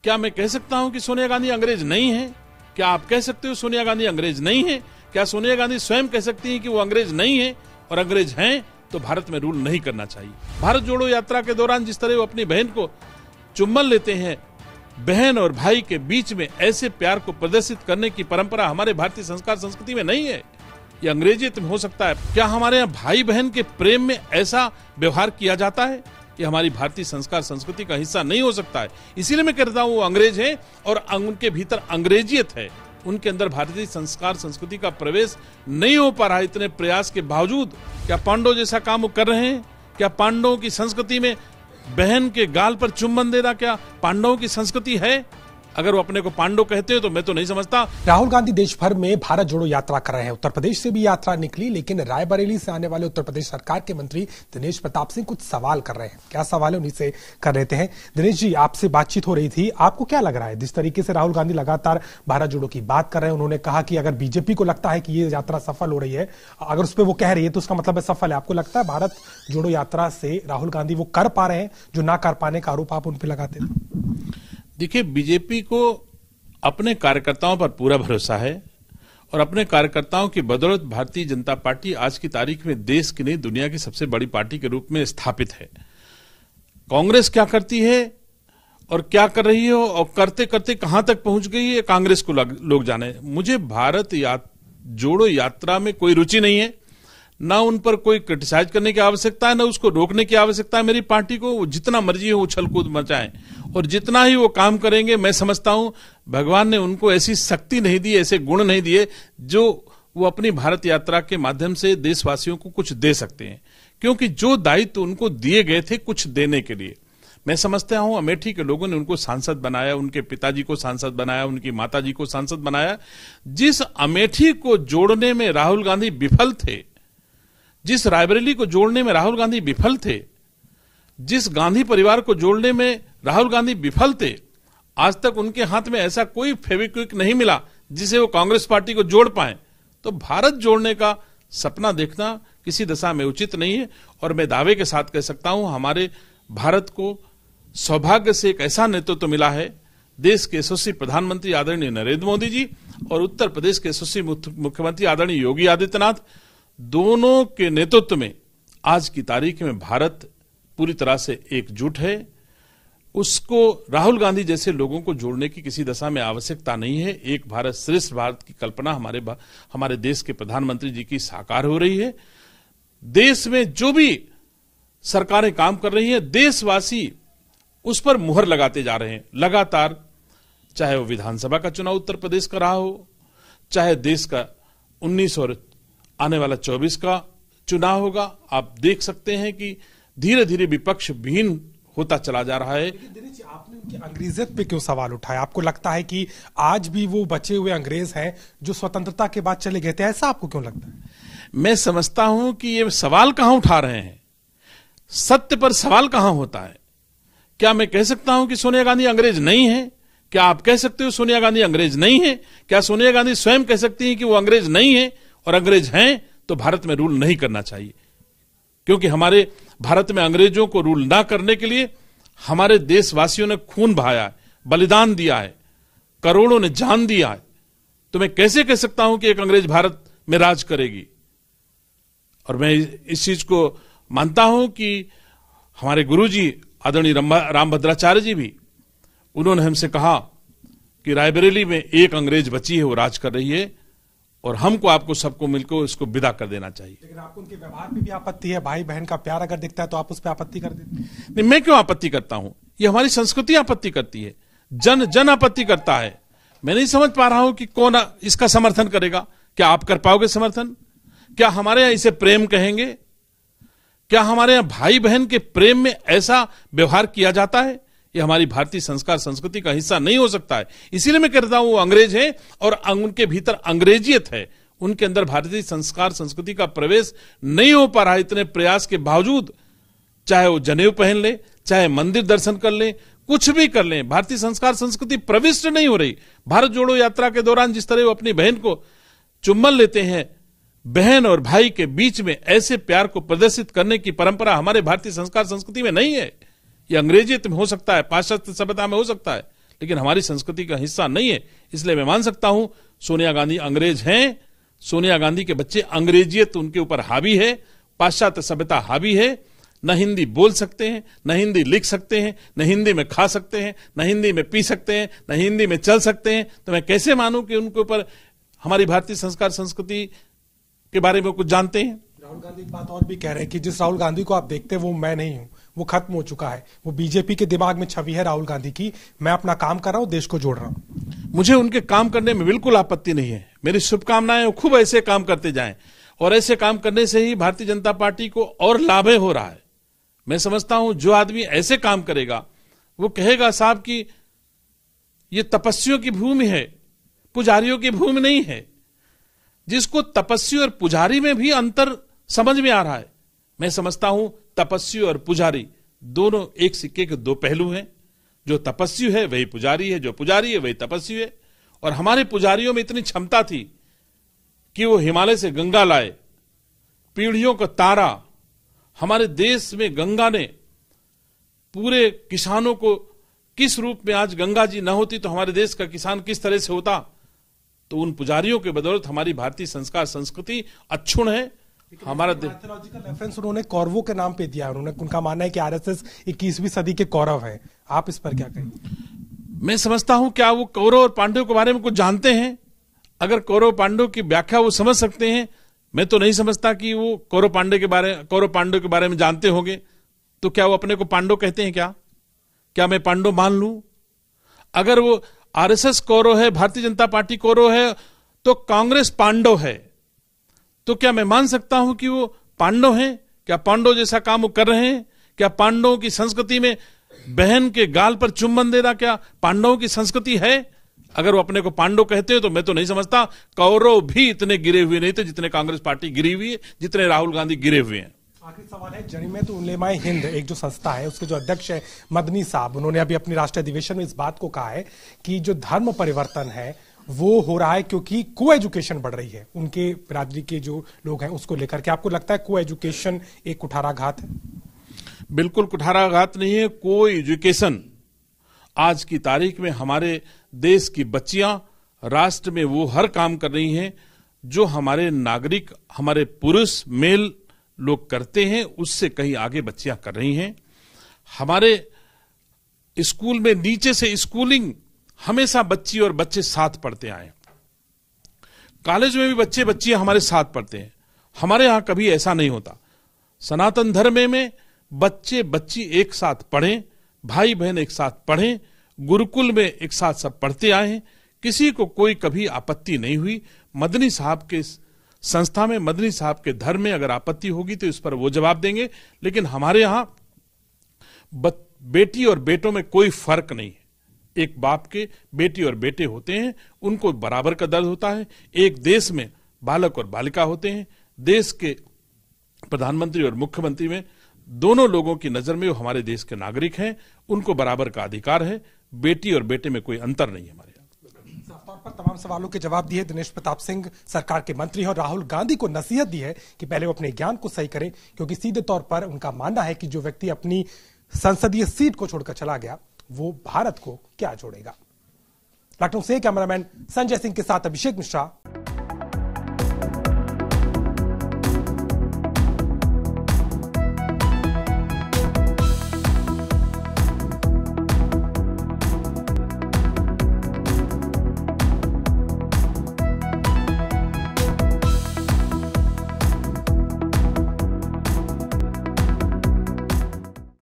क्या मैं कह सकता हूं कि सोनिया गांधी अंग्रेज नहीं है? क्या आप कह सकते हो सोनिया गांधी अंग्रेज नहीं है? क्या सोनिया गांधी स्वयं कह सकती हैं कि वो अंग्रेज नहीं है? और अंग्रेज हैं तो भारत में रूल नहीं करना चाहिए। भारत जोड़ो यात्रा के दौरान जिस तरह वो अपनी बहन को चुम्बन लेते हैं, बहन और भाई के बीच में ऐसे प्यार को प्रदर्शित करने की परंपरा हमारे भारतीय संस्कार संस्कृति में नहीं है। ये अंग्रेजियत में हो सकता है। क्या हमारे यहाँ भाई बहन के प्रेम में ऐसा व्यवहार किया जाता है? ये हमारी भारतीय संस्कार संस्कृति का हिस्सा नहीं हो सकता है। इसीलिए मैं कहता हूँ वो अंग्रेज हैं और उनके भीतर अंग्रेजियत है, उनके अंदर भारतीय संस्कार संस्कृति का प्रवेश नहीं हो पा रहा है। इतने प्रयास के बावजूद क्या पांडव जैसा काम वो कर रहे हैं? क्या पांडवों की संस्कृति में बहन के गाल पर चुम्बन देना क्या पांडवों की संस्कृति है? अगर वो अपने को पांडव कहते हो तो मैं तो नहीं समझता। राहुल गांधी देश भर में भारत जोड़ो यात्रा कर रहे हैं। उत्तर प्रदेश से भी यात्रा निकली, लेकिन रायबरेली से आने वाले उत्तर प्रदेश सरकार के मंत्री दिनेश प्रताप सिंह कुछ सवाल कर रहे हैं। क्या सवाल है उन्हीं से कर लेते हैं। दिनेश जी, आपसे बातचीत हो रही थी, आपको क्या लग रहा है जिस तरीके से राहुल गांधी लगातार भारत जोड़ो की बात कर रहे हैं? उन्होंने कहा कि अगर बीजेपी को लगता है कि ये यात्रा सफल हो रही है, अगर उस पर वो कह रही है तो उसका मतलब है सफल है। आपको लगता है भारत जोड़ो यात्रा से राहुल गांधी वो कर पा रहे हैं जो ना कर पाने का आरोप आप उन पर लगाते थे? देखिए, बीजेपी को अपने कार्यकर्ताओं पर पूरा भरोसा है और अपने कार्यकर्ताओं की बदौलत भारतीय जनता पार्टी आज की तारीख में देश की नहीं दुनिया की सबसे बड़ी पार्टी के रूप में स्थापित है। कांग्रेस क्या करती है और क्या कर रही है और करते करते कहां तक पहुंच गई है, कांग्रेस को लोग जाने। मुझे भारत जोड़ो यात्रा में कोई रुचि नहीं है, ना उन पर कोई क्रिटिसाइज करने की आवश्यकता है, ना उसको रोकने की आवश्यकता है। मेरी पार्टी को वो जितना मर्जी हो उछल कूद मचाएं और जितना ही वो काम करेंगे, मैं समझता हूं भगवान ने उनको ऐसी शक्ति नहीं दी, ऐसे गुण नहीं दिए जो वो अपनी भारत यात्रा के माध्यम से देशवासियों को कुछ दे सकते हैं। क्योंकि जो दायित्व उनको दिए गए थे कुछ देने के लिए, मैं समझता हूं अमेठी के लोगों ने उनको सांसद बनाया, उनके पिताजी को सांसद बनाया, उनकी माताजी को सांसद बनाया। जिस अमेठी को जोड़ने में राहुल गांधी विफल थे, जिस रायबरेली को जोड़ने में राहुल गांधी विफल थे, जिस गांधी परिवार को जोड़ने में राहुल गांधी विफल थे, आज तक उनके हाथ में ऐसा कोई फेविक्विक नहीं मिला जिसे वो कांग्रेस पार्टी को जोड़ पाए। तो भारत जोड़ने का सपना देखना किसी दशा में उचित नहीं है। और मैं दावे के साथ कह सकता हूं हमारे भारत को सौभाग्य से एक ऐसा नेतृत्व मिला है, देश के यशस्वी प्रधानमंत्री आदरणीय नरेंद्र मोदी जी और उत्तर प्रदेश के यशस्वी मुख्यमंत्री आदरणीय योगी आदित्यनाथ, दोनों के नेतृत्व में आज की तारीख में भारत पूरी तरह से एकजुट है। उसको राहुल गांधी जैसे लोगों को जोड़ने की किसी दशा में आवश्यकता नहीं है। एक भारत श्रेष्ठ भारत की कल्पना हमारे देश के प्रधानमंत्री जी की साकार हो रही है। देश में जो भी सरकारें काम कर रही है, देशवासी उस पर मुहर लगाते जा रहे हैं लगातार। चाहे वो विधानसभा का चुनाव उत्तर प्रदेश का रहा हो, चाहे देश का 19 और आने वाला 24 का चुनाव होगा, आप देख सकते हैं कि धीरे धीरे विपक्ष विहीन होता चला जा रहा है। दिनेश जी, आपने उनकी अंग्रेजियत पे क्यों सवाल उठाया? आपको लगता है कि आज भी वो बचे हुए अंग्रेज हैं जो स्वतंत्रता के बाद चले गए थे, ऐसा आपको क्यों लगता है? मैं समझता हूं कि ये सवाल कहां उठा रहे हैं, सत्य पर सवाल कहां होता है। क्या मैं कह सकता हूं कि सोनिया गांधी अंग्रेज नहीं है? क्या आप कह सकते हो सोनिया गांधी अंग्रेज नहीं है? क्या सोनिया गांधी स्वयं कह सकती हैं कि वो अंग्रेज नहीं है? और अंग्रेज हैं तो भारत में रूल नहीं करना चाहिए। क्योंकि हमारे भारत में अंग्रेजों को रूल ना करने के लिए हमारे देशवासियों ने खून बहाया है, बलिदान दिया है, करोड़ों ने जान दिया है। तो मैं कैसे कह सकता हूं कि एक अंग्रेज भारत में राज करेगी? और मैं इस चीज को मानता हूं कि हमारे गुरुजी आदरणीय रामभद्राचार्य जी भी, उन्होंने हमसे कहा कि रायबरेली में एक अंग्रेज बची है, वो राज कर रही है और हमको आपको सबको मिलकर इसको विदा कर देना चाहिए। लेकिन आपको उनके व्यवहार पे भी आपत्ति है, भाई बहन का प्यार अगर दिखता है तो आप उस पर आपत्ति कर देते हैं? नहीं, मैं क्यों आपत्ति करता हूं? ये हमारी संस्कृति आपत्ति करती है, जन आपत्ति करता है। मैं नहीं समझ पा रहा हूं कि कौन इसका समर्थन करेगा। क्या आप कर पाओगे समर्थन? क्या हमारे यहां इसे प्रेम कहेंगे? क्या हमारे यहां भाई बहन के प्रेम में ऐसा व्यवहार किया जाता है? ये हमारी भारतीय संस्कार संस्कृति का हिस्सा नहीं हो सकता है। इसीलिए मैं कहता हूं वो अंग्रेज हैं और उनके भीतर अंग्रेजियत है, उनके अंदर भारतीय संस्कार संस्कृति का प्रवेश नहीं हो पा रहा है। इतने प्रयास के बावजूद, चाहे वो जनेऊ पहन ले, चाहे मंदिर दर्शन कर ले, कुछ भी कर ले, भारतीय संस्कार संस्कृति प्रविष्ट नहीं हो रही। भारत जोड़ो यात्रा के दौरान जिस तरह वो अपनी बहन को चुम्बन लेते हैं, बहन और भाई के बीच में ऐसे प्यार को प्रदर्शित करने की परंपरा हमारे भारतीय संस्कार संस्कृति में नहीं है। ये अंग्रेजियत में हो सकता है, पाश्चात्य सभ्यता में हो सकता है, लेकिन हमारी संस्कृति का हिस्सा नहीं है। इसलिए मैं मान सकता हूं सोनिया गांधी अंग्रेज हैं, सोनिया गांधी के बच्चे अंग्रेजियत उनके ऊपर हावी है, पाश्चात्य सभ्यता हावी है, न हिंदी बोल सकते हैं, न हिंदी लिख सकते हैं, न हिंदी में खा सकते हैं, न हिंदी में पी सकते हैं, न हिंदी में चल सकते हैं। तो मैं कैसे मानूं कि उनके ऊपर हमारी भारतीय संस्कार संस्कृति के बारे में कुछ जानते हैं। राहुल गांधी एक बात और भी कह रहे हैं कि जिस राहुल गांधी को आप देखते हैं वो मैं नहीं हूं, वो खत्म हो चुका है। वो बीजेपी के दिमाग में छवि है राहुल गांधी की, मैं अपना काम कर रहा हूं, देश को जोड़ रहा हूं। मुझे उनके काम करने में बिल्कुल आपत्ति नहीं है। मेरी शुभकामनाएं, खूब ऐसे काम करते जाएं, और ऐसे काम करने से ही भारतीय जनता पार्टी को और लाभ हो रहा है। मैं समझता हूं जो आदमी ऐसे काम करेगा वो कहेगा साहब कि ये तपस्वियों की भूमि है, पुजारियों की भूमि नहीं है। जिसको तपस्वी और पुजारी में भी अंतर समझ में आ रहा है। मैं समझता हूं तपस्वी और पुजारी दोनों एक सिक्के के दो पहलू हैं। जो तपस्वी है वही पुजारी है, जो पुजारी है वही तपस्वी है। और हमारे पुजारियों में इतनी क्षमता थी कि वो हिमालय से गंगा लाए, पीढ़ियों का तारा। हमारे देश में गंगा ने पूरे किसानों को किस रूप में, आज गंगा जी न होती तो हमारे देश का किसान किस तरह से होता। तो उन पुजारियों के बदौलत हमारी भारतीय संस्कार संस्कृति अक्षुण्ण है। हमारा माइथोलॉजिकल रेफरेंस उन्होंने कौरवों के नाम पे दिया। उन्होंने, उनका मानना है कि आरएसएस 21वीं सदी के कौरव हैं। आप इस पर क्या कहेंगे? मैं समझता हूं क्या वो कौरव और पांडव के बारे में कुछ जानते हैं? अगर कौरव पांडव की व्याख्या वो समझ सकते हैं, मैं तो नहीं समझता कि वो कौरव पांडव के बारे में जानते होंगे। तो क्या वो अपने को पांडव कहते हैं? क्या मैं पांडव मान लूं? अगर वो आरएसएस कौरव है, भारतीय जनता पार्टी कौरव है, तो कांग्रेस पांडव है। तो क्या मैं मान सकता हूं कि वो पांडव हैं? क्या पांडव जैसा काम वो कर रहे हैं? क्या पांडवों की संस्कृति में बहन के गाल पर चुंबन देना क्या पांडवों की संस्कृति है? अगर वो अपने को पांडव कहते हैं तो मैं तो नहीं समझता कौरव भी इतने गिरे हुए नहीं थे जितने कांग्रेस पार्टी गिरी हुई है, जितने राहुल गांधी गिरे हुए हैं। आखिरी सवाल है, जमीयत उलेमाए हिंद एक जो संस्था है उसके जो अध्यक्ष है मदनी साहब, उन्होंने अभी अपनी राष्ट्रीय अधिवेशन में इस बात को कहा है कि जो धर्म परिवर्तन है वो हो रहा है क्योंकि को एजुकेशन बढ़ रही है। उनके बिरादरी के जो लोग हैं उसको लेकर के आपको लगता है को एजुकेशन एक कुठाराघात है? बिल्कुल कुठाराघात नहीं है। को एजुकेशन आज की तारीख में हमारे देश की बच्चियां राष्ट्र में वो हर काम कर रही हैं जो हमारे नागरिक, हमारे पुरुष मेल लोग करते हैं, उससे कहीं आगे बच्चियां कर रही हैं। हमारे स्कूल में नीचे से स्कूलिंग हमेशा बच्ची और बच्चे साथ पढ़ते आए। कॉलेज में भी बच्चे बच्चियां हमारे साथ पढ़ते हैं। हमारे यहां कभी ऐसा नहीं होता। सनातन धर्म में बच्चे बच्ची एक साथ पढ़ें, भाई बहन एक साथ पढ़ें, गुरुकुल में एक साथ सब पढ़ते आए हैं। किसी को कोई कभी आपत्ति नहीं हुई। मदनी साहब के संस्था में, मदनी साहब के धर्म में अगर आपत्ति होगी तो इस पर वो जवाब देंगे। लेकिन हमारे यहां बेटी और बेटों में कोई फर्क नहीं है। एक बाप के बेटी और बेटे होते हैं, उनको बराबर का दर्द होता है। एक देश में बालक और बालिका होते हैं। देश के प्रधानमंत्री और मुख्यमंत्री में दोनों लोगों की नजर में वो हमारे देश के नागरिक हैं, उनको बराबर का अधिकार है। बेटी और बेटे में कोई अंतर नहीं है हमारे यहाँ। साफ तौर पर तमाम सवालों के जवाब दिए दिनेश प्रताप सिंह, सरकार के मंत्री हैं, और राहुल गांधी को नसीहत दी है कि पहले वो अपने ज्ञान को सही करें, क्योंकि सीधे तौर पर उनका मानना है कि जो व्यक्ति अपनी संसदीय सीट को छोड़कर चला गया वो भारत को क्या जोड़ेगा। लखनऊ से कैमरामैन संजय सिंह के साथ अभिषेक मिश्रा,